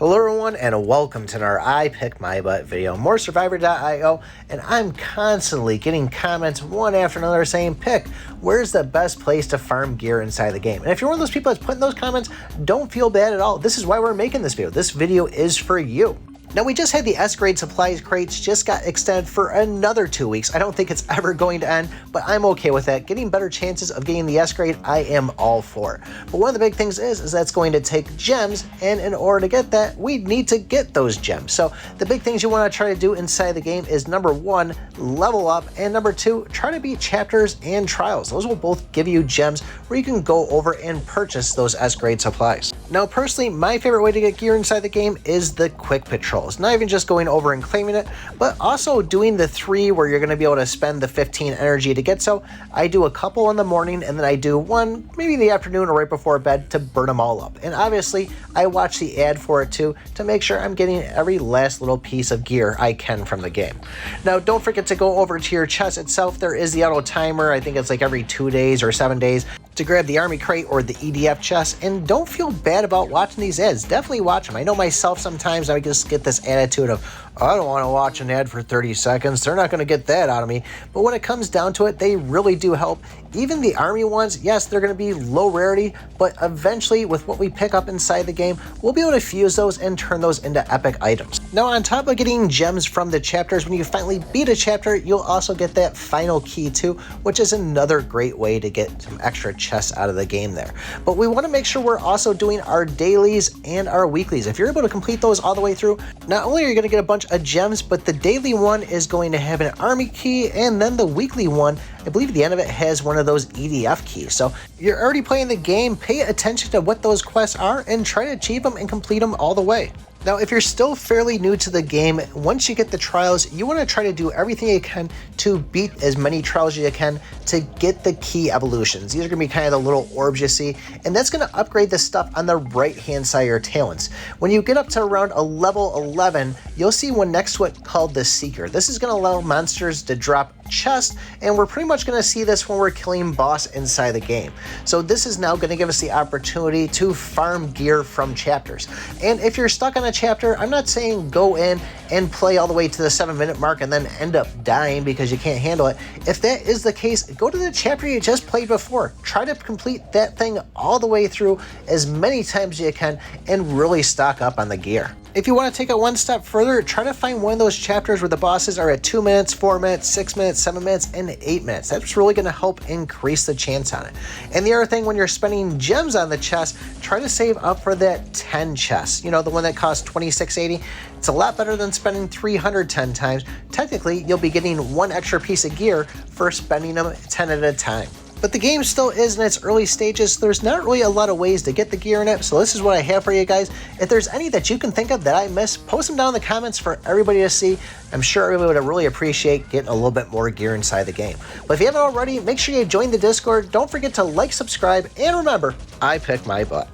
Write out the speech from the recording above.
Hello everyone and welcome to our I Pick My Butt video, more Survivor.io, and I'm constantly getting comments one after another saying, Pick, where's the best place to farm gear inside the game? And if you're one of those people that's putting those comments, don't feel bad at all. This is why we're making this video. This video is for you. Now, we just had the S-grade supplies crates just got extended for another 2 weeks. I don't think it's ever going to end, but I'm okay with that. Getting better chances of getting the S-grade, I am all for. But one of the big things is that's going to take gems, and in order to get that, we need to get those gems. So the big things you want to try to do inside the game is number one, level up, and number two, try to beat chapters and trials. Those will both give you gems where you can go over and purchase those S-grade supplies. Now, personally, my favorite way to get gear inside the game is the quick patrol. It's not even just going over and claiming it, but also doing the 3 where you're going to be able to spend the 15 energy to get so. I do a couple in the morning and then I do one maybe in the afternoon or right before bed to burn them all up. And obviously I watch the ad for it too to make sure I'm getting every last little piece of gear I can from the game. Now, don't forget to go over to your chest itself. There is the auto timer. I think it's like every 2 days or 7 days to grab the army crate or the EDF chest, and don't feel bad about watching these ads. Definitely watch them. I know myself sometimes I just get this attitude of, I don't want to watch an ad for 30 seconds. They're not going to get that out of me. But when it comes down to it, they really do help. Even the army ones, yes, they're going to be low rarity, but eventually with what we pick up inside the game, we'll be able to fuse those and turn those into epic items. Now, on top of getting gems from the chapters, when you finally beat a chapter, you'll also get that final key too, which is another great way to get some extra chests out of the game there. But we want to make sure we're also doing our dailies and our weeklies. If you're able to complete those all the way through, not only are you going to get a bunch of gems, but the daily one is going to have an army key, and then the weekly one, I believe at the end of it has one of those EDF keys. So you're already playing the game, pay attention to what those quests are and try to achieve them and complete them all the way. Now, if you're still fairly new to the game, once you get the trials, you want to try to do everything you can to beat as many trials as you can to get the key evolutions. These are going to be kind of the little orbs you see, and that's going to upgrade the stuff on the right-hand side of your talents. When you get up to around a level 11, you'll see one next to it called the Seeker. This is going to allow monsters to drop chests, and we're pretty much going to see this when we're killing boss inside the game. So this is now going to give us the opportunity to farm gear from chapters. And if you're stuck on a chapter, I'm not saying go in and play all the way to the 7-minute mark and then end up dying because you can't handle it. If that is the case, go to the chapter you just played before. Try to complete that thing all the way through as many times as you can and really stock up on the gear. If you want to take it one step further, try to find one of those chapters where the bosses are at 2 minutes, 4 minutes, 6 minutes, 7 minutes, and 8 minutes. That's really going to help increase the chance on it. And the other thing, when you're spending gems on the chest, try to save up for that 10 chest. You know, the one that costs $26.80. It's a lot better than spending 310 times. Technically, you'll be getting one extra piece of gear for spending them 10 at a time. But the game still is in its early stages, so there's not really a lot of ways to get the gear in it, so this is what I have for you guys. If there's any that you can think of that I missed, post them down in the comments for everybody to see. I'm sure everybody would really appreciate getting a little bit more gear inside the game. But if you haven't already, make sure you join the Discord. Don't forget to like, subscribe, and remember, I pick my butt.